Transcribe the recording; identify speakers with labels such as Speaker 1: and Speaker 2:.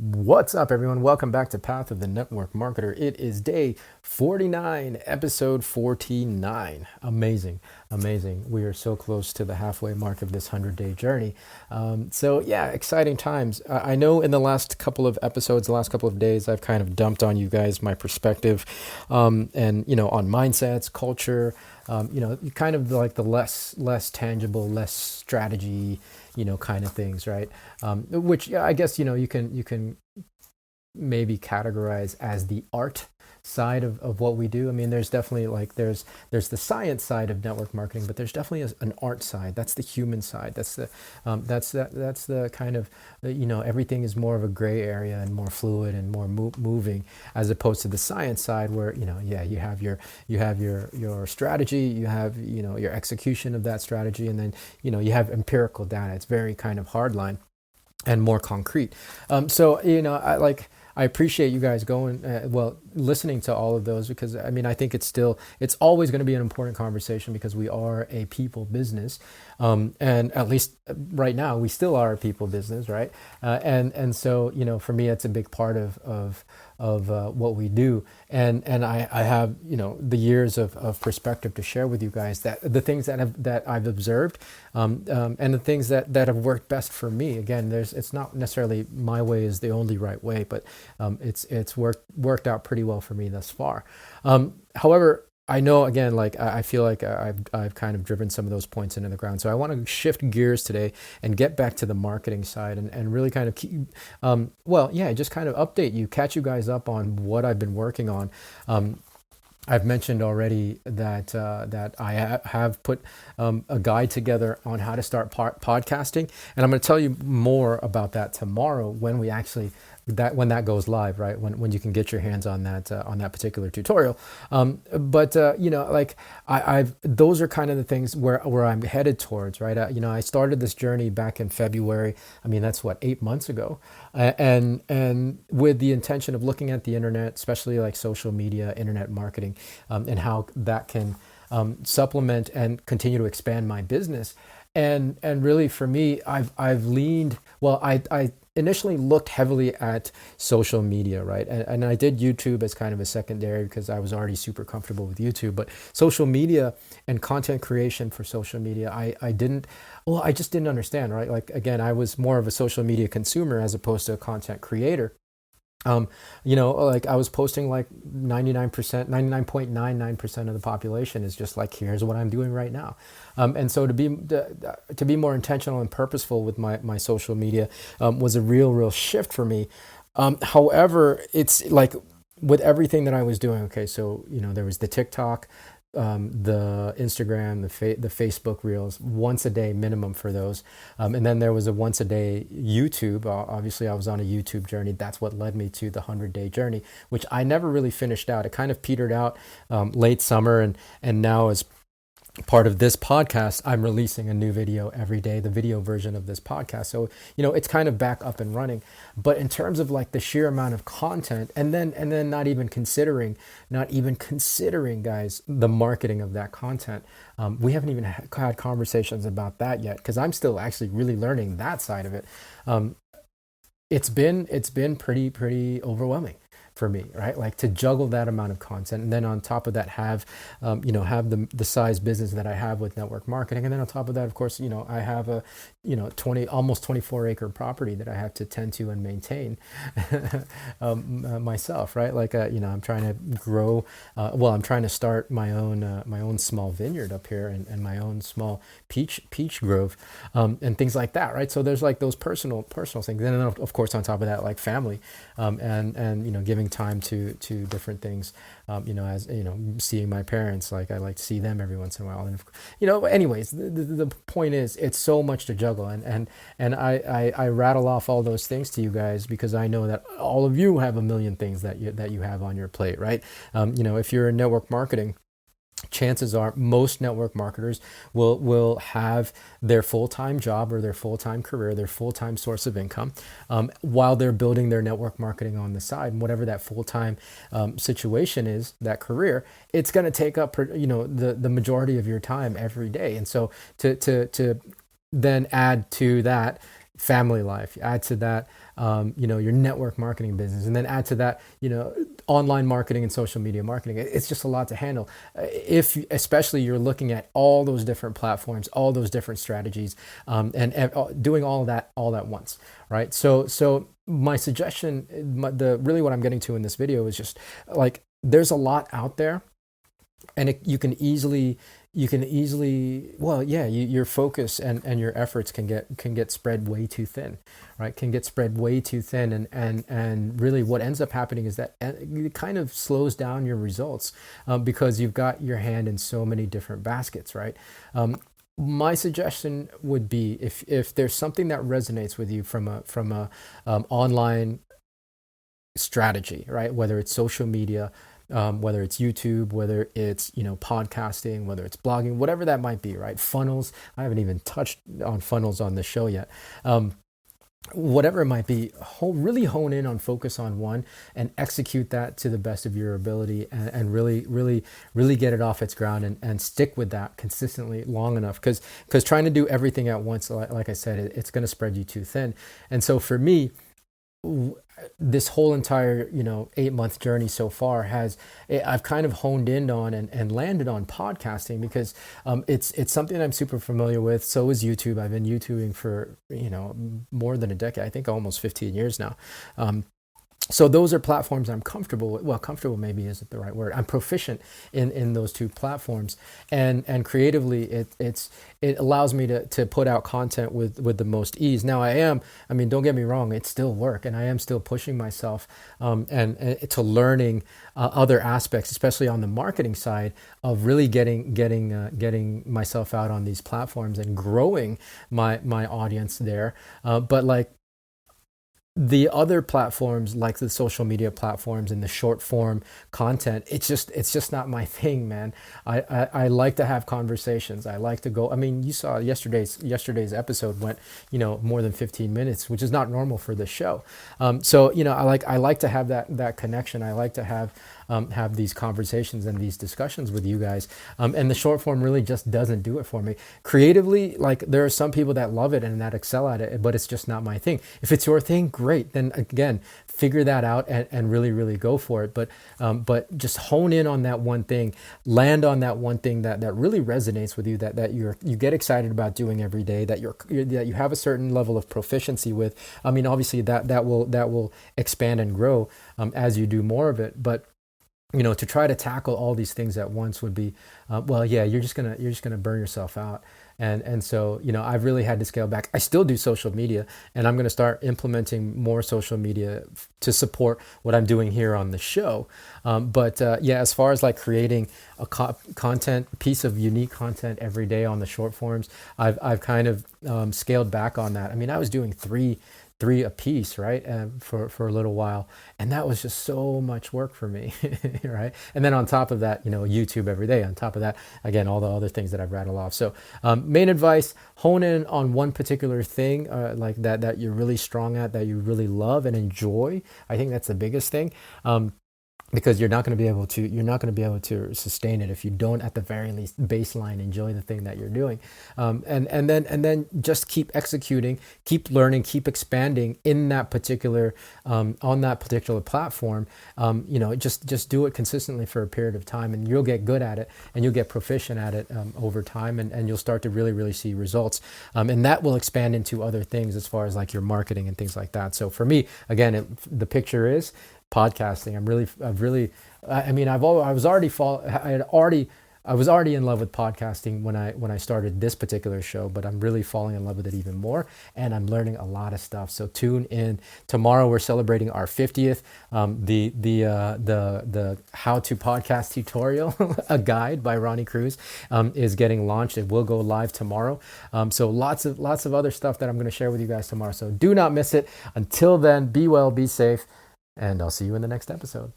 Speaker 1: What's up, everyone? Welcome back to Path of the Network Marketer. It is day 49, episode 49. Amazing, amazing. We are so close to the halfway mark of this 100-day journey. Yeah, exciting times. I know in the last couple of episodes, the last couple of days, I've kind of dumped on you guys my perspective and, on mindsets, culture, kind of like the less tangible, less strategy, kind of things, right? Which yeah, I guess you can maybe categorize as the art side of what we do. I mean, there's definitely like there's the science side of network marketing, but there's definitely an art side. That's the human side. That's the kind of everything is more of a gray area and more fluid and more moving, as opposed to the science side where you have your strategy, you have your execution of that strategy, and then you have empirical data. It's very kind of hardline and more concrete. I appreciate you guys listening to all of those, because I mean, I think it's always going to be an important conversation because we are a people business. And at least right now we still are a people business, right? And so for me, it's a big part of what we do. And I have, the years of perspective to share with you guys, that the things that I've observed, and the things that have worked best for me. Again, it's not necessarily my way is the only right way, but it's worked out pretty well for me thus far. However, I know, again, like I feel like I've kind of driven some of those points into the ground. So I want to shift gears today and get back to the marketing side and really kind of just kind of update you, catch you guys up on what I've been working on. I've mentioned already that I have put a guide together on how to start podcasting, and I'm going to tell you more about that tomorrow when we actually when that goes live, right? When you can get your hands on that particular tutorial. I've those are kind of the things where I'm headed towards, right? I started this journey back in February. I mean, that's 8 months ago, and with the intention of looking at the internet, especially like social media, internet marketing, and how that can supplement and continue to expand my business. And really for me, I've leaned, I initially looked heavily at social media, right? And I did YouTube as kind of a secondary because I was already super comfortable with YouTube. But social media and content creation for social media, I just didn't understand, right? Like, again, I was more of a social media consumer as opposed to a content creator. Like I was posting like 99.99% of the population is just like, here's what I'm doing right now. And so to be more intentional and purposeful with my social media was a real shift for me. However, it's like with everything that I was doing. Okay, so there was the TikTok, the Instagram, the Facebook Reels, once a day minimum for those, and then there was a once a day YouTube. Obviously, I was on a YouTube journey. That's what led me to the 100-day journey, which I never really finished out. It kind of petered out late summer, and now as part of this podcast, I'm releasing a new video every day, the video version of this podcast. So, it's kind of back up and running. But in terms of like the sheer amount of content, and then not even considering, guys, the marketing of that content. We haven't even had conversations about that yet, because I'm still actually really learning that side of it. It's been pretty overwhelming for me, right? Like to juggle that amount of content, and then on top of that have the size business that I have with network marketing, and then on top of that, of course, I have a almost 24 acre property that I have to tend to and maintain myself, right? Like I'm trying to grow. I'm trying to start my own small vineyard up here, and my own small peach grove, and things like that, right? So there's like those personal things, and then of course on top of that, like family, and giving time to different things, as seeing my parents. Like I like to see them every once in a while, and anyways, the point is, it's so much to juggle, and I rattle off all those things to you guys because I know that all of you have a million things that you have on your plate, right? If you're in network marketing, chances are most network marketers will have their full-time job or their full-time career, their full-time source of income, while they're building their network marketing on the side. And whatever that full-time situation is, that career, it's going to take up the majority of your time every day. And so to then add to that family life, add to that your network marketing business, and then add to that, online marketing and social media marketing. It's just a lot to handle. If especially you're looking at all those different platforms, all those different strategies, and doing all at once, right? So my suggestion, the really what I'm getting to in this video is just like there's a lot out there, and you can easily well, yeah, your focus and your efforts can get spread way too thin, right? Can get spread way too thin, and really what ends up happening is that it kind of slows down your results, because you've got your hand in so many different baskets, right? My suggestion would be, if there's something that resonates with you from a online strategy, right? Whether it's social media, whether it's YouTube, whether it's podcasting, whether it's blogging, whatever that might be, right? Funnels. I haven't even touched on funnels on the show yet. Whatever it might be, really hone in on, focus on one, and execute that to the best of your ability, and really, really, really get it off its ground, and stick with that consistently long enough. Because trying to do everything at once, like I said, it's going to spread you too thin. And so for me, this whole entire 8-month journey so far I've kind of honed in on and landed on podcasting, because it's something I'm super familiar with. So is YouTube. I've been YouTubing for more than a decade, I think almost 15 years now. So those are platforms I'm comfortable with. Well, comfortable maybe isn't the right word. I'm proficient in those two platforms, and creatively it allows me to put out content with the most ease. Now don't get me wrong, it's still work, and I am still pushing myself, and to learning other aspects, especially on the marketing side, of really getting myself out on these platforms and growing my audience there. But like, the other platforms, like the social media platforms and the short form content, it's just not my thing, man. I like to have conversations. I like to go. I mean, you saw yesterday's episode went more than 15 minutes, which is not normal for this show. So I like to have that connection. I like to have these conversations and these discussions with you guys. And the short form really just doesn't do it for me. Creatively, like, there are some people that love it and that excel at it, but it's just not my thing. If it's your thing, great. Then again, figure that out and really, really go for it. But just hone in on that one thing, land on that one thing that really resonates with you, that you get excited about doing every day, that you have a certain level of proficiency with. I mean, obviously that will expand and grow as you do more of it. But to try to tackle all these things at once would be, you're just gonna burn yourself out. And so, I've really had to scale back. I still do social media, and I'm going to start implementing more social media to support what I'm doing here on the show. As far as like creating a piece of unique content every day on the short forms, I've kind of scaled back on that. I mean, I was doing three a piece, right? For a little while. And that was just so much work for me, right? And then on top of that, YouTube every day. On top of that, again, all the other things that I've rattled off. So main advice, hone in on one particular thing, like that you're really strong at, that you really love and enjoy. I think that's the biggest thing. Because you're not going to be able to sustain it if you don't, at the very least, baseline enjoy the thing that you're doing, and then just keep executing, keep learning, keep expanding in that particular on that particular platform. Just do it consistently for a period of time, and you'll get good at it, and you'll get proficient at it over time, and you'll start to really, really see results, and that will expand into other things as far as like your marketing and things like that. So for me, again, the picture is podcasting. I was already in love with podcasting when I started this particular show, but I'm really falling in love with it even more, and I'm learning a lot of stuff. So tune in. Tomorrow we're celebrating our 50th. The How to Podcast tutorial, a guide by Ronnie Cruz, is getting launched. It will go live tomorrow. So lots of other stuff that I'm going to share with you guys tomorrow. So do not miss it. Until then, be well, be safe, and I'll see you in the next episode.